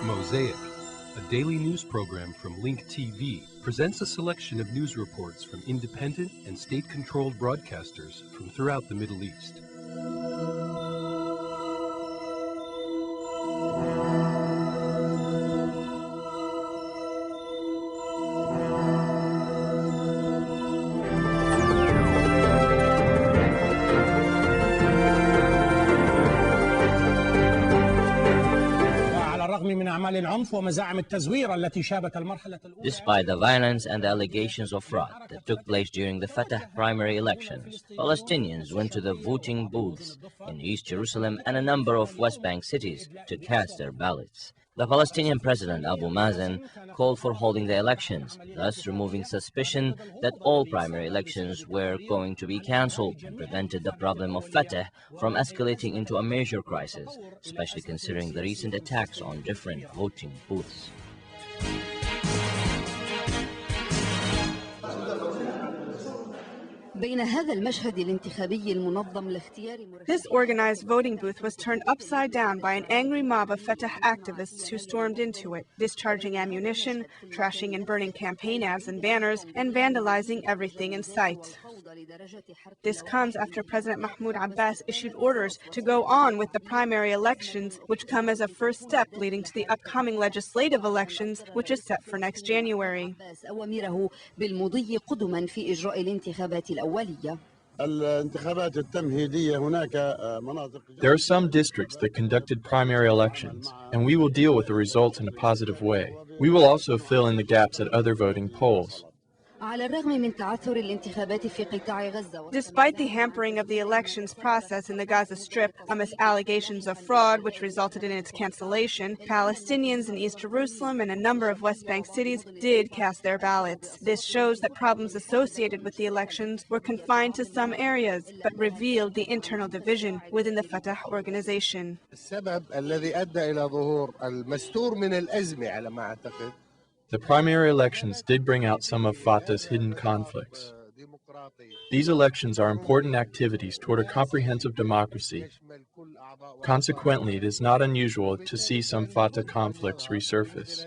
Mosaic, a daily news program from Link TV, presents a selection of news reports from independent and state-controlled broadcasters from throughout the Middle East. Despite the violence and the allegations of fraud that took place during the Fatah primary elections, Palestinians went to the voting booths in East Jerusalem and a number of West Bank cities to cast their ballots. The Palestinian President Abu Mazen called for holding the elections, thus removing suspicion that all primary elections were going to be cancelled, and prevented the problem of Fatah from escalating into a major crisis, especially considering the recent attacks on different voting booths. This organized voting booth was turned upside down by an angry mob of Fatah activists who stormed into it, discharging ammunition, trashing and burning campaign ads and banners, and vandalizing everything in sight. This comes after President Mahmoud Abbas issued orders to go on with the primary elections, which come as a first step leading to the upcoming legislative elections, which is set for next January. There are some districts that conducted primary elections, and we will deal with the results in a positive way. We will also fill in the gaps at other voting polls. Despite the hampering of the elections process in the Gaza Strip amidst allegations of fraud which resulted in its cancellation, Palestinians in East Jerusalem and a number of West Bank cities did cast their ballots. This shows that problems associated with the elections were confined to some areas, but revealed the internal division within the Fatah organization. The primary elections did bring out some of Fatah's hidden conflicts. These elections are important activities toward a comprehensive democracy. Consequently, it is not unusual to see some Fatah conflicts resurface.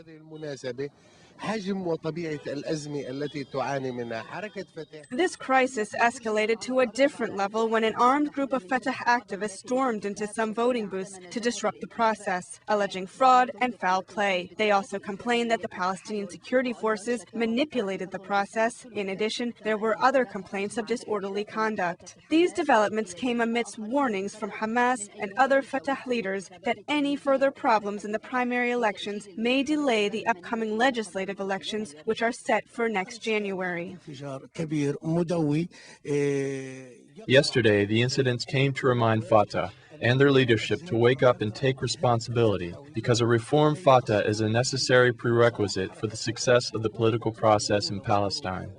This crisis escalated to a different level when an armed group of Fatah activists stormed into some voting booths to disrupt the process, alleging fraud and foul play. They also complained that the Palestinian security forces manipulated the process. In addition, there were other complaints of disorderly conduct. These developments came amidst warnings from Hamas and other Fatah leaders that any further problems in the primary elections may delay the upcoming legislative elections, which are set for next January. Yesterday, the incidents came to remind Fatah and their leadership to wake up and take responsibility, because a reformed Fatah is a necessary prerequisite for the success of the political process in Palestine.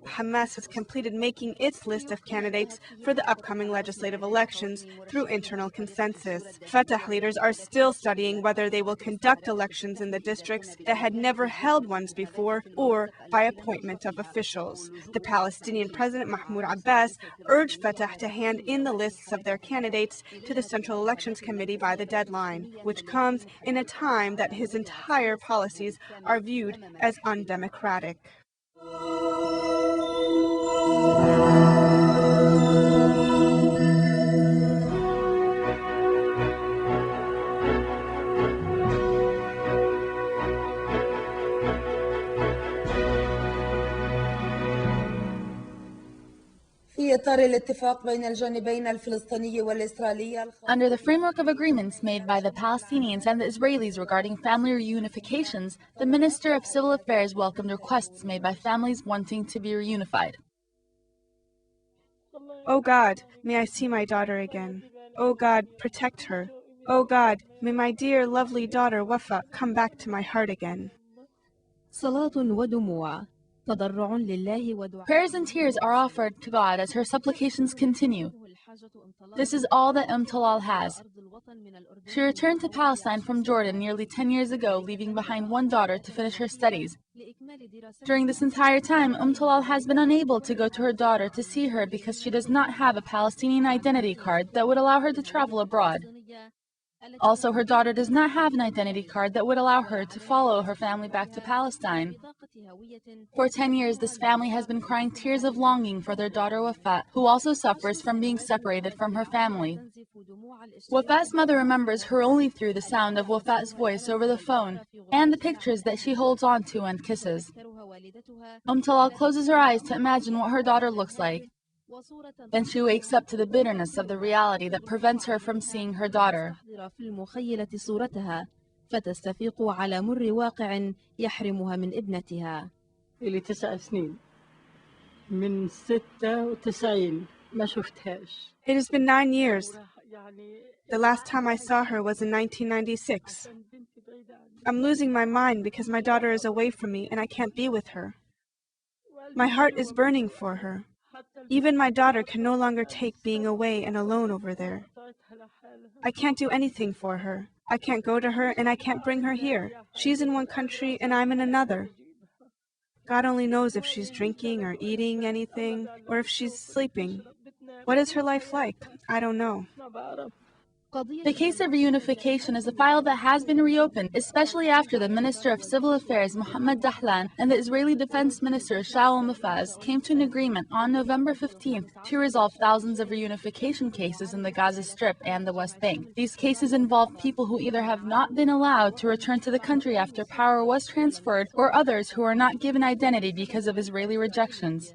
Hamas has completed making its list of candidates for the upcoming legislative elections through internal consensus. Fatah leaders are still studying whether they will conduct elections in the districts that had never held ones before, or by appointment of officials. The Palestinian President Mahmoud Abbas urged Fatah to hand in the lists of their candidates to the Central Elections Committee by the deadline, which comes in a time that his entire policies are viewed as undemocratic. Under the framework of agreements made by the Palestinians and the Israelis regarding family reunifications, the Minister of Civil Affairs welcomed requests made by families wanting to be reunified. Oh God, may I see my daughter again. Oh God, protect her. Oh God, may my dear, lovely daughter Wafa come back to my heart again. Prayers and tears are offered to God as her supplications continue. This is all that Talal has. She returned to Palestine from Jordan nearly 10 years ago, leaving behind one daughter to finish her studies. During this entire time, Talal has been unable to go to her daughter to see her because she does not have a Palestinian identity card that would allow her to travel abroad. Also, her daughter does not have an identity card that would allow her to follow her family back to Palestine. For 10 years, this family has been crying tears of longing for their daughter Wafat, who also suffers from being separated from her family. Wafat's mother remembers her only through the sound of Wafat's voice over the phone and the pictures that she holds on to and kisses. Talal closes her eyes to imagine what her daughter looks like. Then she wakes up to the bitterness of the reality that prevents her from seeing her daughter. فتستفيق على مر واقع يحرمها من ابنتها. إلي 9 سنين من 96 ما شفتهاش. It has been 9 years. The last time I saw her was in 1996. I'm losing my mind because my daughter is away from me and I can't be with her. My heart is burning for her. Even my daughter can no longer take being away and alone over there. I can't do anything for her. I can't go to her and I can't bring her here. She's in one country and I'm in another. God only knows if she's drinking or eating anything or if she's sleeping. What is her life like? I don't know. The case of reunification is a file that has been reopened, especially after the Minister of Civil Affairs, Mohammed Dahlan, and the Israeli Defense Minister, Shaul Mofaz, came to an agreement on November 15th to resolve thousands of reunification cases in the Gaza Strip and the West Bank. These cases involve people who either have not been allowed to return to the country after power was transferred, or others who are not given identity because of Israeli rejections.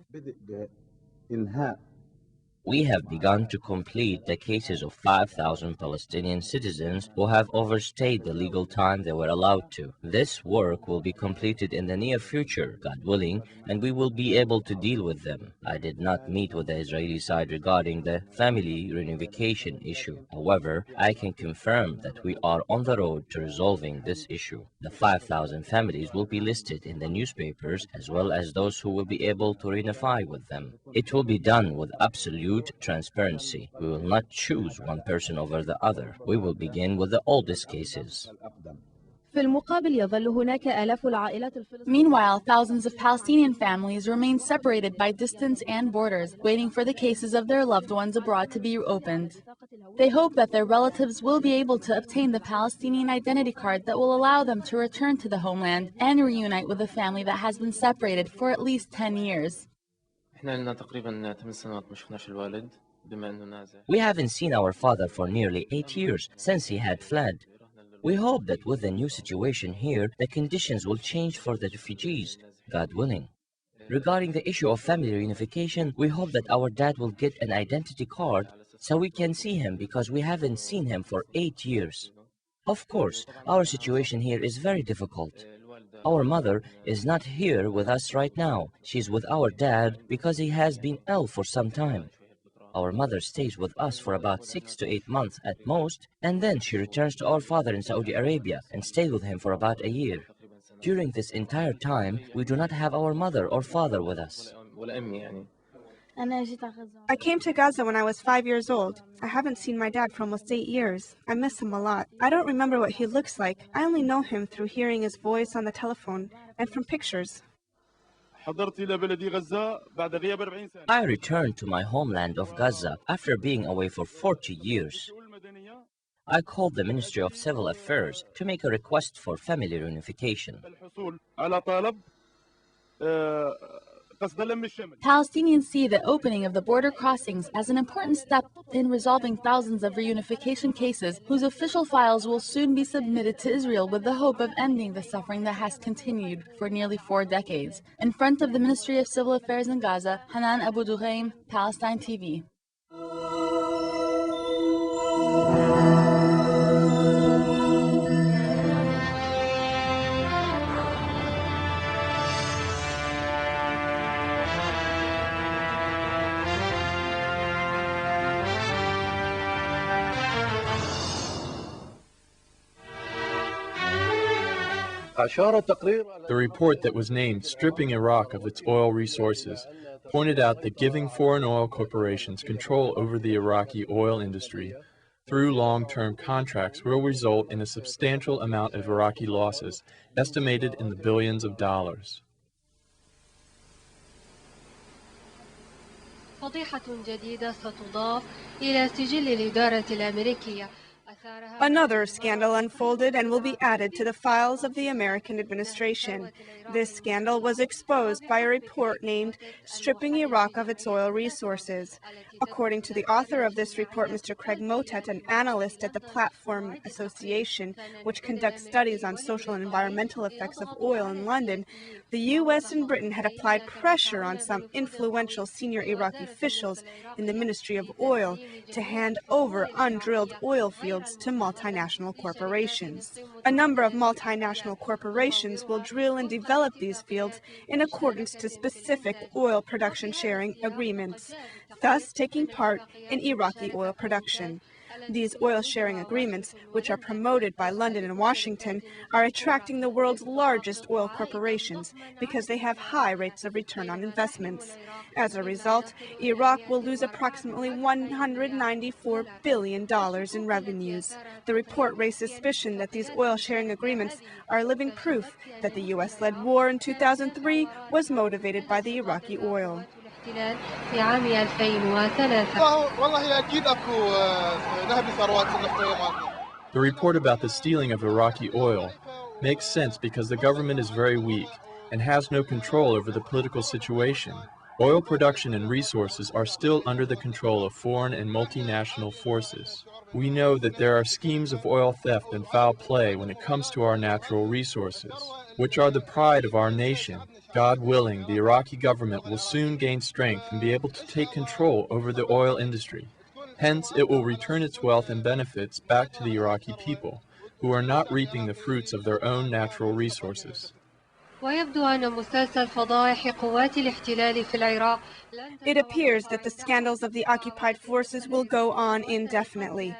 We have begun to complete the cases of 5,000 Palestinian citizens who have overstayed the legal time they were allowed to. This work will be completed in the near future, God willing, and we will be able to deal with them. I did not meet with the Israeli side regarding the family reunification issue. However, I can confirm that we are on the road to resolving this issue. The 5,000 families will be listed in the newspapers as well as those who will be able to reunify with them. It will be done with absolute transparency. We will not choose one person over the other. We will begin with the oldest cases. Meanwhile, thousands of Palestinian families remain separated by distance and borders, waiting for the cases of their loved ones abroad to be opened. They hope that their relatives will be able to obtain the Palestinian identity card that will allow them to return to the homeland and reunite with a family that has been separated for at least 10 years. We haven't seen our father for nearly 8 years since he had fled. We hope that with the new situation here, the conditions will change for the refugees, God willing. Regarding the issue of family reunification, we hope that our dad will get an identity card so we can see him because we haven't seen him for 8 years. Of course, our situation here is very difficult. Our mother is not here with us right now. She's with our dad because he has been ill for some time. Our mother stays with us for about 6 to 8 months at most, and then she returns to our father in Saudi Arabia and stays with him for about a year. During this entire time, we do not have our mother or father with us. I came to Gaza when I was 5 years old. I haven't seen my dad for almost 8 years. I miss him a lot. I don't remember what he looks like. I only know him through hearing his voice on the telephone and from pictures. I returned to my homeland of Gaza after being away for 40 years. I called the Ministry of Civil Affairs to make a request for family reunification. Palestinians see the opening of the border crossings as an important step in resolving thousands of reunification cases whose official files will soon be submitted to Israel with the hope of ending the suffering that has continued for nearly 4 decades. In front of the Ministry of Civil Affairs in Gaza, Hanan Abu Duhaim, Palestine TV. The report that was named Stripping Iraq of Its Oil Resources pointed out that giving foreign oil corporations control over the Iraqi oil industry through long-term contracts will result in a substantial amount of Iraqi losses, estimated in the billions of dollars. Another scandal unfolded and will be added to the files of the American administration. This scandal was exposed by a report named Stripping Iraq of Its Oil Resources. According to the author of this report, Mr. Craig Motet, an analyst at the Platform Association, which conducts studies on social and environmental effects of oil in London, the U.S. and Britain had applied pressure on some influential senior Iraqi officials in the Ministry of Oil to hand over undrilled oil fields to multinational corporations. A number of multinational corporations will drill and develop these fields in accordance to specific oil production sharing agreements, thus taking part in Iraqi oil production. These oil-sharing agreements, which are promoted by London and Washington, are attracting the world's largest oil corporations because they have high rates of return on investments. As a result, Iraq will lose approximately $194 billion in revenues. The report raised suspicion that these oil-sharing agreements are living proof that the U.S.-led war in 2003 was motivated by the Iraqi oil. The report about the stealing of Iraqi oil makes sense because the government is very weak and has no control over the political situation. Oil production and resources are still under the control of foreign and multinational forces. We know that there are schemes of oil theft and foul play when it comes to our natural resources, which are the pride of our nation. God willing, the Iraqi government will soon gain strength and be able to take control over the oil industry. Hence, it will return its wealth and benefits back to the Iraqi people, who are not reaping the fruits of their own natural resources. It appears that the scandals of the occupied forces will go on indefinitely.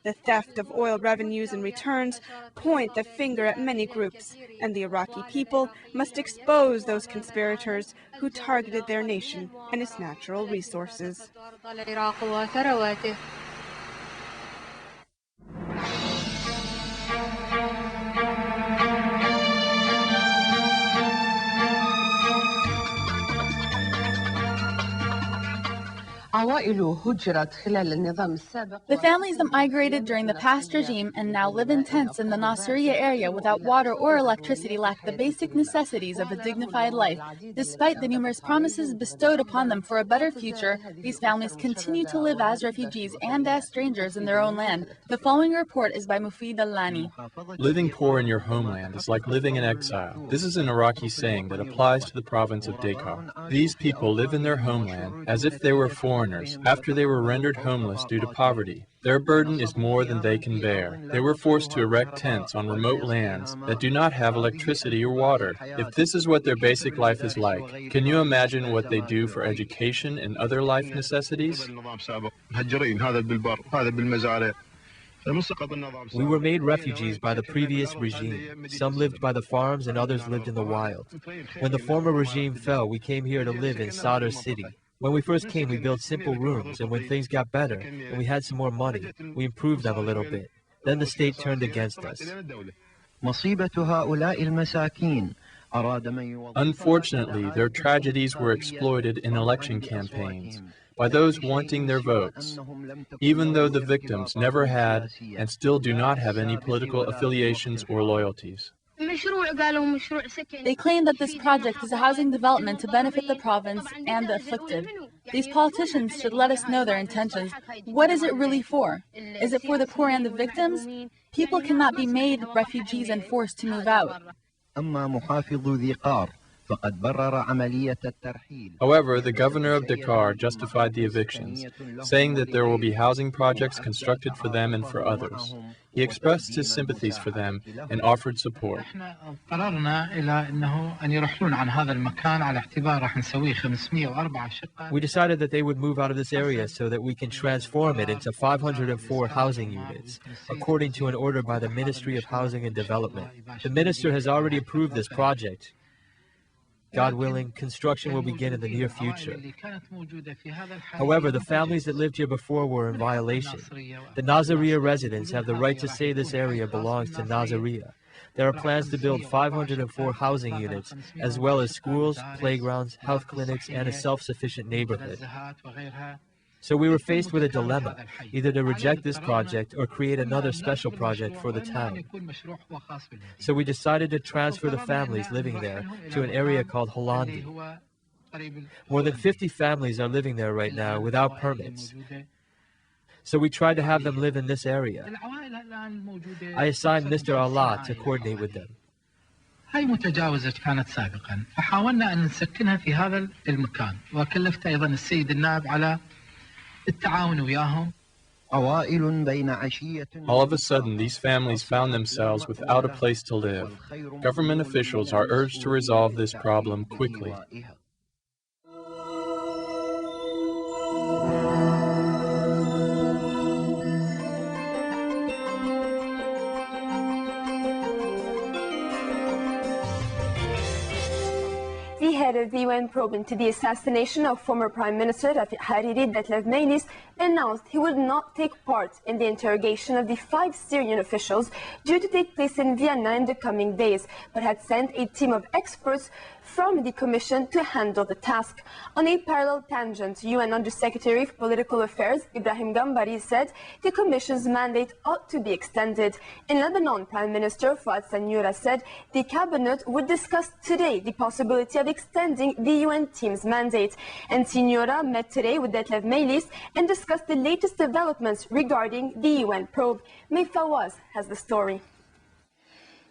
The theft of oil revenues and returns point the finger at many groups, and the Iraqi people must expose those conspirators who targeted their nation and its natural resources. The families that migrated during the past regime and now live in tents in the Nasiriyah area without water or electricity lack the basic necessities of a dignified life. Despite the numerous promises bestowed upon them for a better future, these families continue to live as refugees and as strangers in their own land. The following report is by Mufid Al-Lani. Living poor in your homeland is like living in exile. This is an Iraqi saying that applies to the province of Dakar. These people live in their homeland as if they were foreigners after they were rendered homeless due to poverty. Their burden is more than they can bear. They were forced to erect tents on remote lands that do not have electricity or water. If this is what their basic life is like, can you imagine what they do for education and other life necessities? We were made refugees by the previous regime. Some lived by the farms and others lived in the wild. When the former regime fell, we came here to live in Sadr city. When we first came, we built simple rooms, and when things got better, and we had some more money, we improved them a little bit. Then the state turned against us. Unfortunately, their tragedies were exploited in election campaigns by those wanting their votes, even though the victims never had and still do not have any political affiliations or loyalties. They claim that this project is a housing development to benefit the province and the afflicted. These politicians should let us know their intentions. What is it really for? Is it for the poor and the victims? People cannot be made refugees and forced to move out. However, the governor of Dakar justified the evictions, saying that there will be housing projects constructed for them and for others. He expressed his sympathies for them and offered support. We decided that they would move out of this area so that we can transform it into 504 housing units, according to an order by the Ministry of Housing and Development. The minister has already approved this project. God willing, construction will begin in the near future. However, the families that lived here before were in violation. The Nasiriyah residents have the right to say this area belongs to Nasiriyah. There are plans to build 504 housing units, as well as schools, playgrounds, health clinics, and a self-sufficient neighborhood. So we were faced with a dilemma, either to reject this project or create another special project for the town. So we decided to transfer the families living there to an area called Hollandi. More than 50 families are living there right now without permits. So we tried to have them live in this area. I assigned Mr. Allah to coordinate with them. هاي متجاوزة كانت سابقا فحاولنا أن نسكنها في هذا المكان وكلفت أيضا السيد النائب على التعاون وياهم. All of a sudden, these families found themselves without a place to live. Government officials are urged to resolve this problem quickly. The head of the UN probe into the assassination of former Prime Minister Hariri Mehlis announced he would not take part in the interrogation of the 5 Syrian officials due to take place in Vienna in the coming days, but had sent a team of experts from the Commission to handle the task. On a parallel tangent, UN Under-Secretary for Political Affairs Ibrahim Gambari said the Commission's mandate ought to be extended. In Lebanon, Prime Minister Syrian said the cabinet would discuss today the possibility of extending the UN team's mandate. And Signora met today with Mehlis and discussed the latest developments regarding the UN probe. May Fawaz has the story.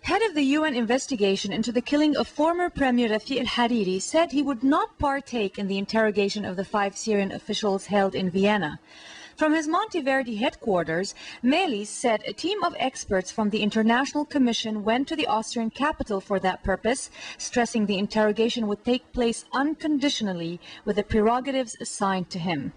Head of the UN investigation into the killing of former Premier Rafi al-Hariri said he would not partake in the interrogation of the 5 Syrian officials held in Vienna. From his Monteverdi headquarters, Mehlis said a team of experts from the International Commission went to the Austrian capital for that purpose, stressing the interrogation would take place unconditionally with the prerogatives assigned to him.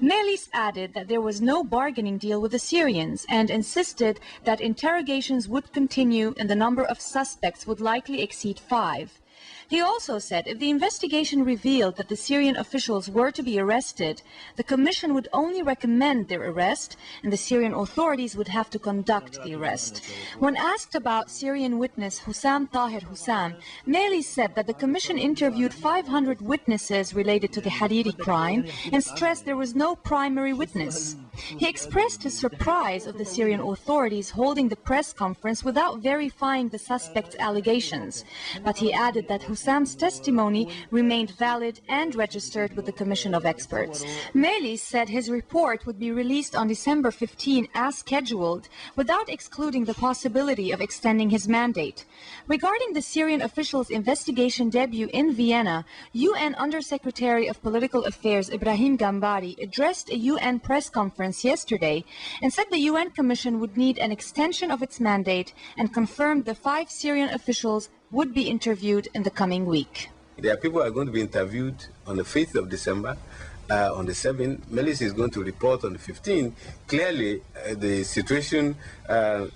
Mehlis added that there was no bargaining deal with the Syrians and insisted that interrogations would continue and the number of suspects would likely exceed 5. He also said if the investigation revealed that the Syrian officials were to be arrested, the Commission would only recommend their arrest and the Syrian authorities would have to conduct the arrest. When asked about Syrian witness Hussam Tahir Hussam, Mehlis said that the Commission interviewed 500 witnesses related to the Hariri crime and stressed there was no primary witness. He expressed his surprise of the Syrian authorities holding the press conference without verifying the suspect's allegations, but he added that Hussam's testimony remained valid and registered with the Commission of Experts. Mehlis said his report would be released on December 15 as scheduled, without excluding the possibility of extending his mandate. Regarding the Syrian officials' investigation debut in Vienna, UN Under-Secretary of Political Affairs Ibrahim Gambari addressed a UN press conference yesterday and said the UN Commission would need an extension of its mandate and confirmed the 5 Syrian officials would be interviewed in the coming week. There are people who are going to be interviewed on the 5th of December. On the 7th, Mehlis is going to report on the 15th. Clearly, the situation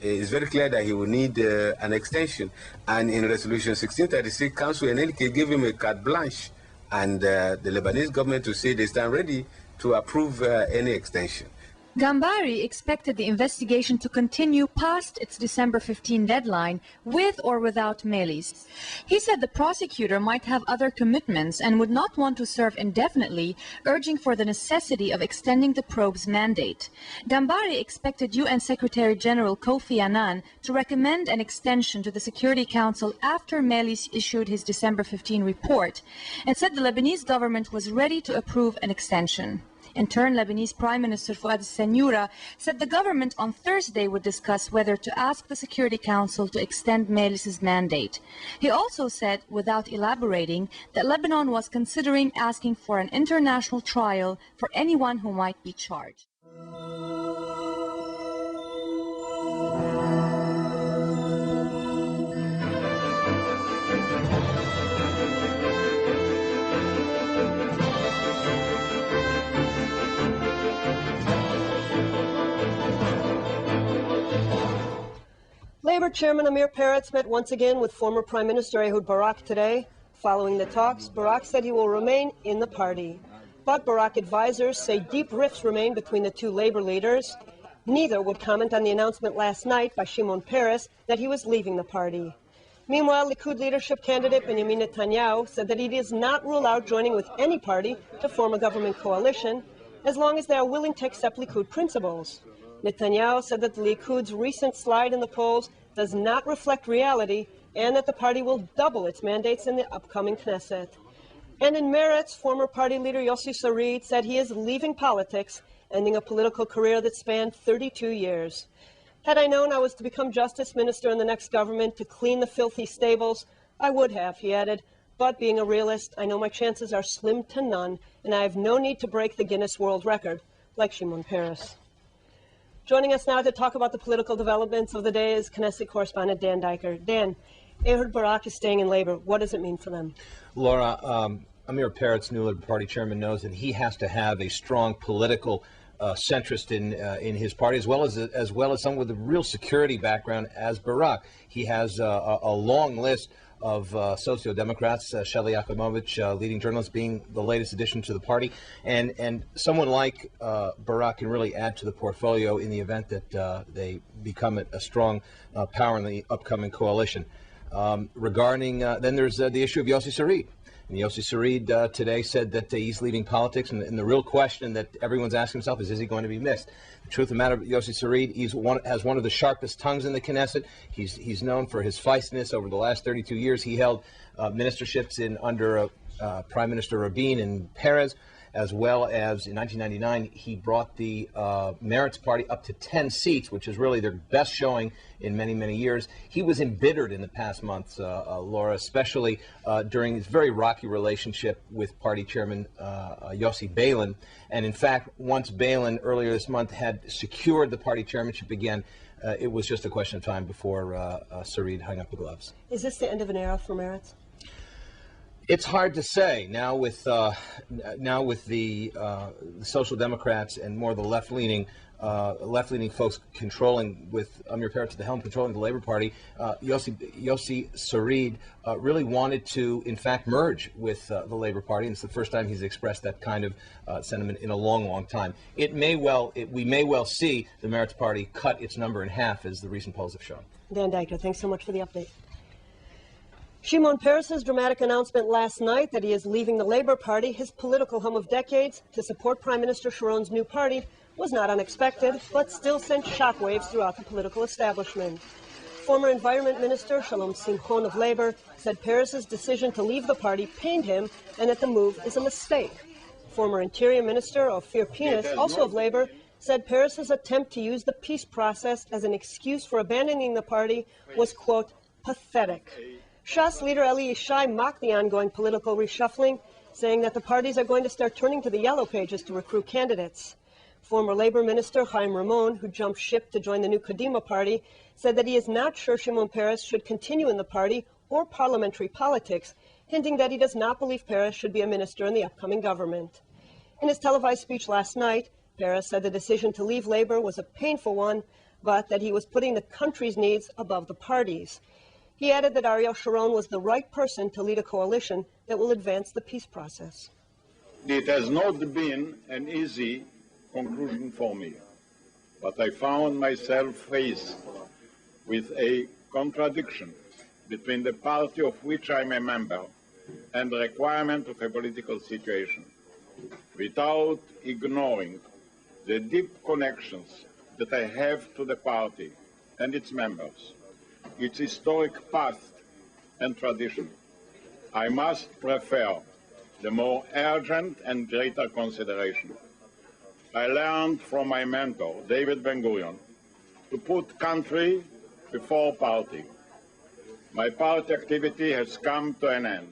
is very clear that he will need an extension. And in Resolution 1636, Council and NLK gave him a carte blanche, and the Lebanese government to say they stand ready to approve any extension. Gambari expected the investigation to continue past its December 15 deadline, with or without Mehlis. He said the prosecutor might have other commitments and would not want to serve indefinitely, urging for the necessity of extending the probe's mandate. Gambari expected UN Secretary General Kofi Annan to recommend an extension to the Security Council after Mehlis issued his December 15 report, and said the Lebanese government was ready to approve an extension. In turn, Lebanese Prime Minister Syrian said the government on Thursday would discuss whether to ask the Security Council to extend Mehlis' mandate. He also said, without elaborating, that Lebanon was considering asking for an international trial for anyone who might be charged. Labour Chairman Amir Peretz met once again with former Prime Minister Ehud Barak today. Following the talks, Barak said he will remain in the party. But Barak advisors say deep rifts remain between the two Labour leaders. Neither would comment on the announcement last night by Shimon Peres that he was leaving the party. Meanwhile, Likud leadership candidate Benjamin Netanyahu said that he does not rule out joining with any party to form a government coalition. as long as they are willing to accept Likud principles. Netanyahu said that the Likud's recent slide in the polls does not reflect reality and that the party will double its mandates in the upcoming Knesset. And in Meretz, former party leader Yossi Sarid said he is leaving politics, ending a political career that spanned 32 years. Had I known I was to become justice minister in the next government to clean the filthy stables, I would have, he added. But being a realist, I know my chances are slim to none, and I have no need to break the Guinness World Record, like Shimon Peres. Joining us now to talk about the political developments of the day is Knesset correspondent Dan Diker. Dan, Ehud Barak is staying in labor. What does it mean for them? Laura, Amir Peretz, new Liberal Party chairman, knows that he has to have a strong political centrist in his party, as well as someone with a real security background as Barak. He has a long list of socio-democrats, Shelley Yakimovich, leading journalist, being the latest addition to the party, and someone like Barak can really add to the portfolio in the event that they become a strong power in the upcoming coalition. Regarding then there's the issue of Yossi Sarid. And Yossi Sarid today said that he's leaving politics, and the real question that everyone's asking himself is he going to be missed? The truth of the matter, Yossi Sarid has one of the sharpest tongues in the Knesset. He's known for his feistiness. Over the last 32 years, he held ministerships under Prime Minister Rabin and Peres, as well as in 1999, he brought the Meretz party up to 10 seats, which is really their best showing in many, many years. He was embittered in the past months, Laura, especially during his very rocky relationship with party chairman Yossi Beilin. And in fact, once Beilin earlier this month had secured the party chairmanship again, it was just a question of time before Sarid hung up the gloves. Is this the end of an era for Meretz? It's hard to say now with the Social Democrats and more the left-leaning folks controlling, with Amir Peretz at the helm, controlling the Labor Party. Yossi Sarid really wanted to, in fact, merge with the Labor Party, and it's the first time he's expressed that kind of sentiment in a long, long time. We may well see the Meretz Party cut its number in half, as the recent polls have shown. Dan Diker, thanks so much for the update. Shimon Peres' dramatic announcement last night that he is leaving the Labor Party, his political home of decades, to support Prime Minister Sharon's new party, was not unexpected, but still sent shockwaves throughout the political establishment. Former Environment Minister Shalom Simchon of Labor said Peres' decision to leave the party pained him and that the move is a mistake. Former Interior Minister Ophir Pinus, also of Labor, said Peres' attempt to use the peace process as an excuse for abandoning the party was, quote, pathetic. Shas leader Eli Yishai mocked the ongoing political reshuffling, saying that the parties are going to start turning to the yellow pages to recruit candidates. Former Labor Minister Chaim Ramon, who jumped ship to join the new Kadima party, said that he is not sure Shimon Peres should continue in the party or parliamentary politics, hinting that he does not believe Peres should be a minister in the upcoming government. In his televised speech last night, Peres said the decision to leave Labor was a painful one, but that he was putting the country's needs above the party's. He added that Ariel Sharon was the right person to lead a coalition that will advance the peace process. It has not been an easy conclusion for me, but I found myself faced with a contradiction between the party of which I am a member and the requirement of a political situation, without ignoring the deep connections that I have to the party and its members, its historic past and tradition. I must prefer the more urgent and greater consideration. I learned from my mentor, David Ben-Gurion, to put country before party. My party activity has come to an end.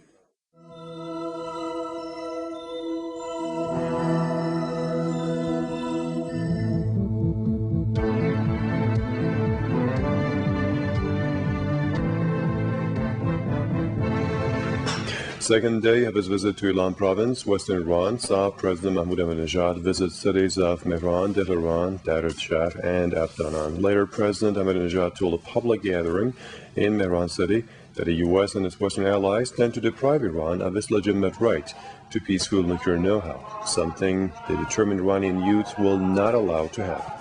Second day of his visit to Ilan province, western Iran, saw President Mahmoud Ahmadinejad visit cities of Mehran, Tehran, Darat Shah, and Abdanan. Later, President Ahmadinejad told a public gathering in Mehran city that the U.S. and its western allies tend to deprive Iran of its legitimate right to peaceful nuclear know-how, something the determined Iranian youth will not allow to happen.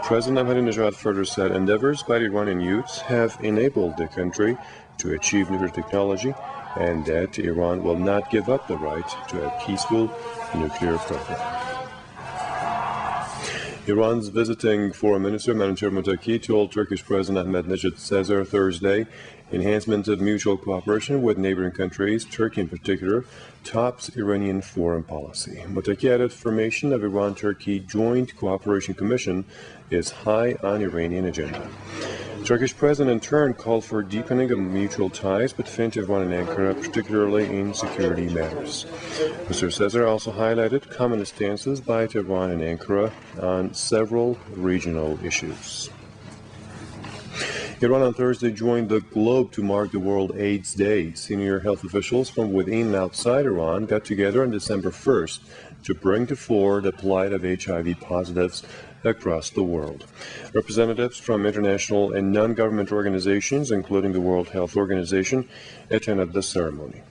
President Ahmadinejad further said endeavors by the Iranian youths have enabled the country to achieve nuclear technology, and that Iran will not give up the right to a peaceful nuclear program. Iran's visiting foreign minister Mansour Mottaki told Turkish President Ahmadinejad Caesar Thursday enhancement of mutual cooperation with neighboring countries, Turkey in particular, tops Iranian foreign policy. Mottaki added formation of Iran-Turkey Joint Cooperation Commission is high on Iranian agenda. Turkish president in turn called for deepening of mutual ties between Tehran and Ankara, particularly in security matters. Mr. Caesar also highlighted common stances by Tehran and Ankara on several regional issues. Iran on Thursday joined the globe to mark the World AIDS Day. Senior health officials from within and outside Iran got together on December 1st to bring to fore the plight of HIV positives across the world. Representatives from international and non-government organizations, including the World Health Organization, attended the ceremony.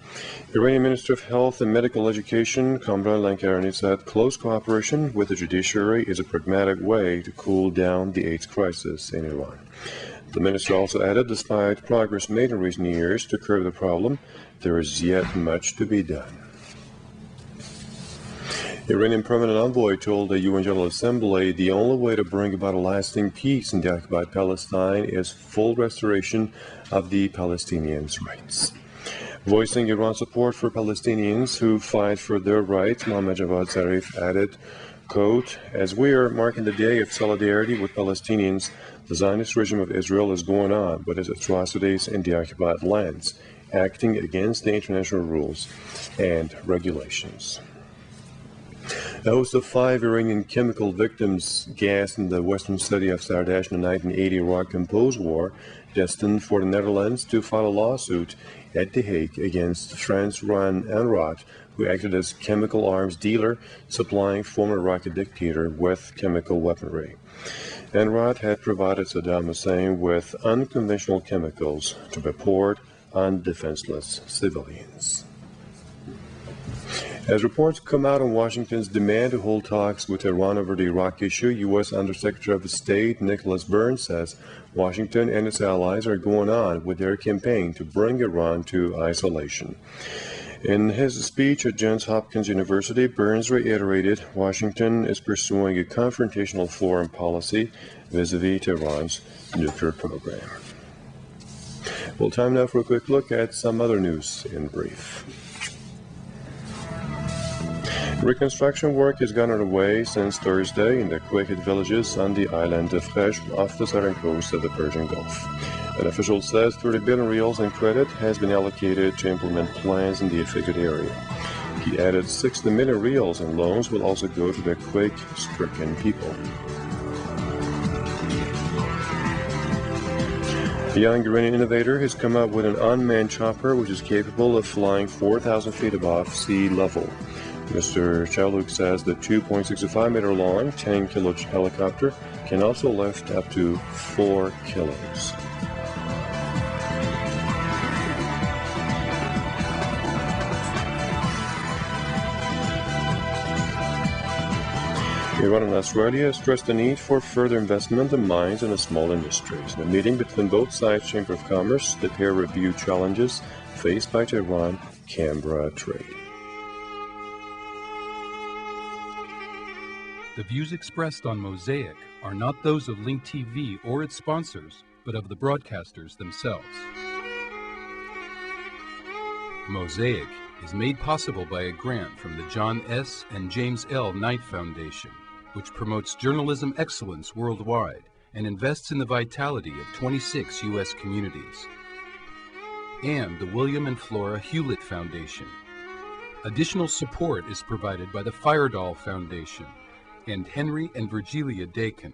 Iranian Minister of Health and Medical Education, Kamran Lankarani, said close cooperation with the judiciary is a pragmatic way to cool down the AIDS crisis in Iran. The minister also added, despite progress made in recent years to curb the problem, there is yet much to be done. Iranian Permanent Envoy told the UN General Assembly the only way to bring about a lasting peace in the occupied Palestine is full restoration of the Palestinians' rights. Voicing Iran's support for Palestinians who fight for their rights, Mohammad Javad Zarif added, quote, "As we are marking the day of solidarity with Palestinians, the Zionist regime of Israel is going on with its atrocities in the occupied lands, acting against the international rules and regulations." A host of 5 Iranian chemical victims gassed in the western city of Sardash in the 1980 Iraq-imposed war, destined for the Netherlands to file a lawsuit at The Hague against Frans-Ran Anrat, who acted as chemical arms dealer, supplying former Iraqi dictator with chemical weaponry. Anrat had provided Saddam Hussein with unconventional chemicals to be poured on defenseless civilians. As reports come out on Washington's demand to hold talks with Iran over the Iraq issue, U.S. Undersecretary of State Nicholas Burns says Washington and its allies are going on with their campaign to bring Iran to isolation. In his speech at Johns Hopkins University, Burns reiterated Washington is pursuing a confrontational foreign policy vis-a-vis Tehran's nuclear program. Well, time now for a quick look at some other news in brief. Reconstruction work has gone underway since Thursday in the Quaker villages on the island of Khesh off the southern coast of the Persian Gulf. An official says 30 billion rials in credit has been allocated to implement plans in the affected area. He added 60 million rials in loans will also go to the quake-stricken people. A young Iranian innovator has come up with an unmanned chopper which is capable of flying 4,000 feet above sea level. Mr. Chaluk says the 2.65-meter long, 10-kilo helicopter can also lift up to 4 kilos. Iran and Australia stressed the need for further investment in mines and small industries. In a meeting between both sides' Chamber of Commerce, the pair reviewed challenges faced by Tehran-Canberra trade. The views expressed on Mosaic are not those of Link TV or its sponsors, but of the broadcasters themselves. Mosaic is made possible by a grant from the John S. and James L. Knight Foundation, which promotes journalism excellence worldwide and invests in the vitality of 26 U.S. communities, and the William and Flora Hewlett Foundation. Additional support is provided by the Firedoll Foundation and Henry and Virgilia Dakin.